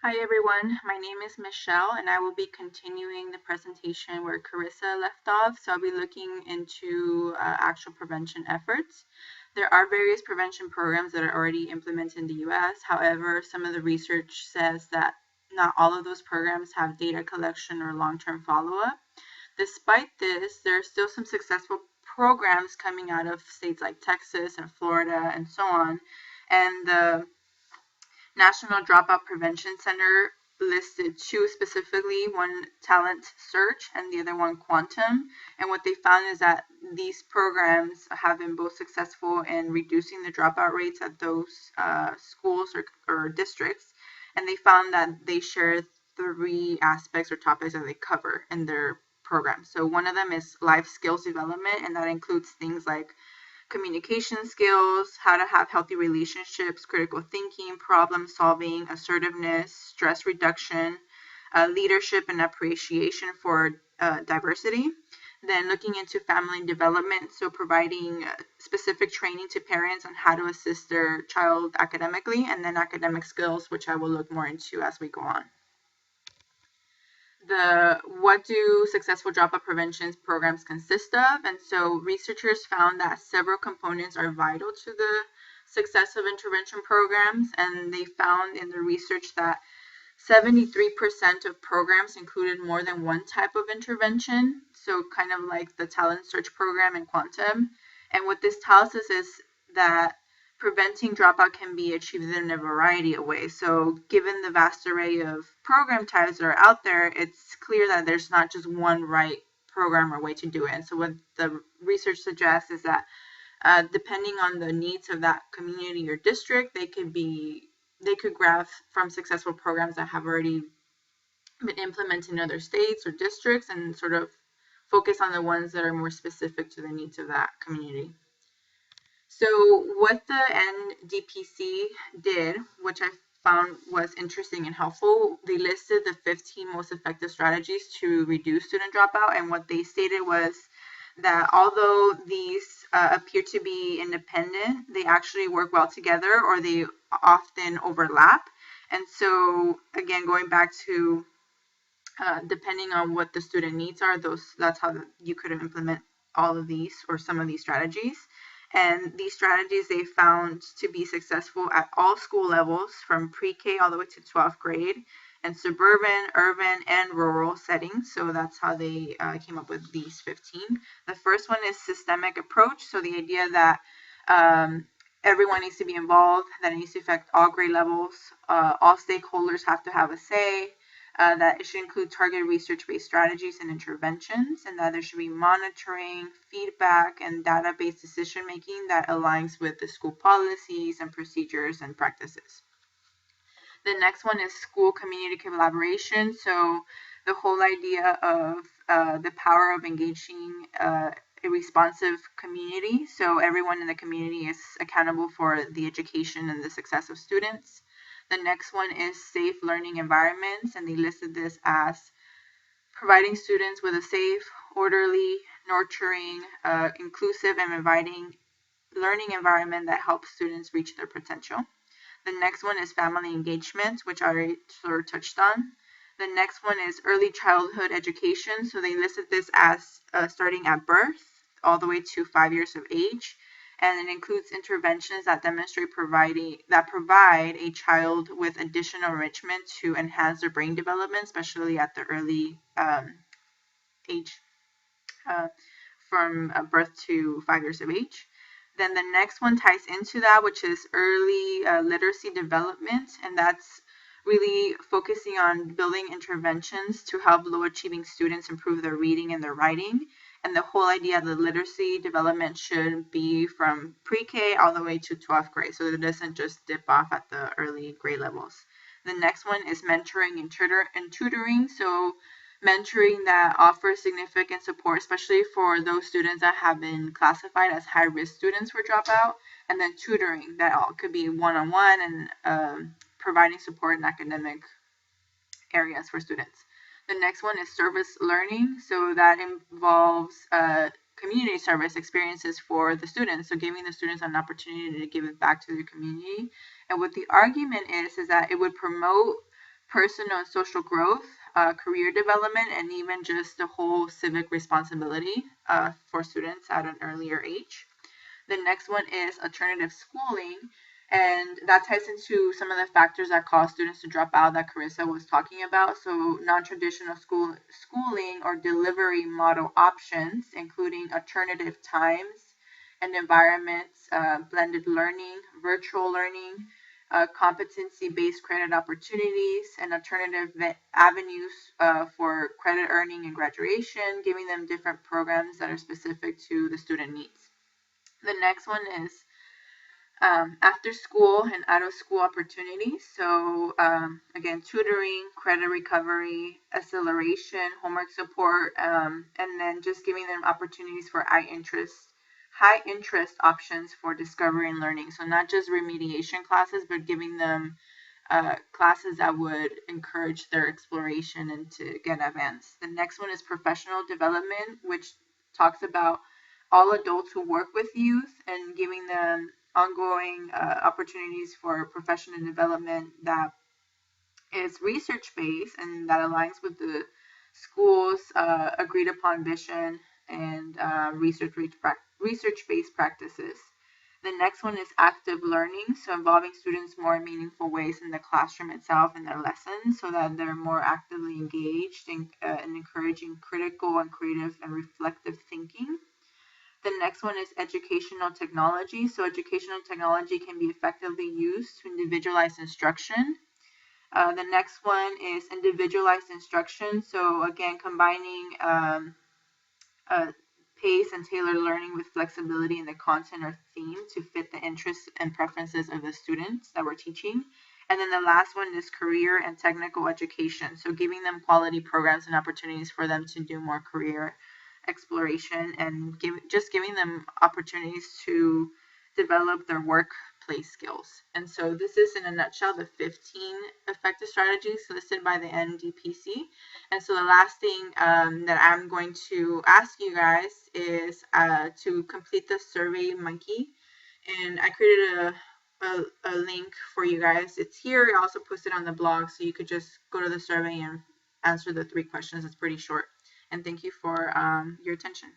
Hi everyone, my name is Michelle and I will be continuing the presentation where Carissa left off. So I'll be looking into actual prevention efforts. There are various prevention programs that are already implemented in the US. However, some of the research says that not all of those programs have data collection or long-term follow-up. Despite this, there are still some successful programs coming out of states like Texas and Florida and so on. And the National Dropout Prevention Center listed two specifically, one talent search and the other one quantum. And what they found is that these programs have been both successful in reducing the dropout rates at those schools or districts. And they found that they share three aspects or topics that they cover in their program. So one of them is life skills development, and that includes things like communication skills, how to have healthy relationships, critical thinking, problem solving, assertiveness, stress reduction, leadership and appreciation for diversity. Then looking into family development, so providing specific training to parents on how to assist their child academically, and then academic skills, which I will look more into as we go on. What do successful dropout prevention programs consist of? And so researchers found that several components are vital to the success of intervention programs, and they found in the research that 73% of programs included more than one type of intervention, so kind of like the talent search program and quantum. And what this tells us is that preventing dropout can be achieved in a variety of ways. So given the vast array of program types that are out there, it's clear that there's not just one right program or way to do it. And so what the research suggests is that depending on the needs of that community or district, they could grab from successful programs that have already been implemented in other states or districts and sort of focus on the ones that are more specific to the needs of that community. So what the NDPC did, which I found was interesting and helpful, they listed the 15 most effective strategies to reduce student dropout, and what they stated was that although these appear to be independent, they actually work well together, or they often overlap. And so again, going back to depending on what the student needs are, that's how you could implement all of these or some of these strategies. And these strategies they found to be successful at all school levels, from pre-K all the way to 12th grade, and suburban, urban, and rural settings. So that's how they came up with these 15. The first one is systemic approach. So the idea that everyone needs to be involved, that it needs to affect all grade levels, all stakeholders have to have a say, that it should include targeted research-based strategies and interventions, and that there should be monitoring, feedback, and data-based decision-making that aligns with the school policies and procedures and practices. The next one is school community collaboration. So the whole idea of the power of engaging a responsive community. So everyone in the community is accountable for the education and the success of students. The next one is safe learning environments, and they listed this as providing students with a safe, orderly, nurturing, inclusive, and inviting learning environment that helps students reach their potential. The next one is family engagement, which I already sort of touched on. The next one is early childhood education. So they listed this as starting at birth all the way to 5 years of age. And it includes interventions that demonstrate provide a child with additional enrichment to enhance their brain development, especially at the early age from birth to 5 years of age. Then the next one ties into that, which is early literacy development, and that's really focusing on building interventions to help low achieving students improve their reading and their writing. And the whole idea of the literacy development should be from pre-K all the way to 12th grade, so it doesn't just dip off at the early grade levels. The next one is mentoring and tutoring. So mentoring that offers significant support, especially for those students that have been classified as high-risk students for dropout, and then tutoring that could be one-on-one and providing support in academic areas for students. The next one is service learning. So that involves community service experiences for the students. So giving the students an opportunity to give it back to the community. And what the argument is that it would promote personal and social growth, career development, and even just the whole civic responsibility for students at an earlier age. The next one is alternative schooling, and that ties into some of the factors that cause students to drop out that Carissa was talking about. So non-traditional schooling or delivery model options, including alternative times and environments, blended learning, virtual learning, competency-based credit opportunities, and alternative avenues for credit earning and graduation, giving them different programs that are specific to the student needs. The next one is after school and out of school opportunities. So again, tutoring, credit recovery, acceleration, homework support, and then just giving them opportunities for high interest options for discovery and learning. So not just remediation classes, but giving them classes that would encourage their exploration and to get advanced. The next one is professional development, which talks about all adults who work with youth and giving them ongoing opportunities for professional development that is research-based and that aligns with the school's agreed upon vision and research-based practices. The next one is active learning, so involving students more in meaningful ways in the classroom itself and their lessons so that they're more actively engaged in encouraging critical and creative and reflective thinking. The next one is educational technology. So educational technology can be effectively used to individualize instruction. The next one is individualized instruction. So again, combining pace and tailored learning with flexibility in the content or theme to fit the interests and preferences of the students that we're teaching. And then the last one is career and technical education. So giving them quality programs and opportunities for them to do more career exploration and just giving them opportunities to develop their workplace skills. And so this is in a nutshell the 15 effective strategies listed by the NDPC. And so the last thing that I'm going to ask you guys is to complete the Survey Monkey. And I created a link for you guys. It's here. I also posted on the blog, so you could just go to the survey and answer the 3 questions. It's pretty short. And thank you for your attention.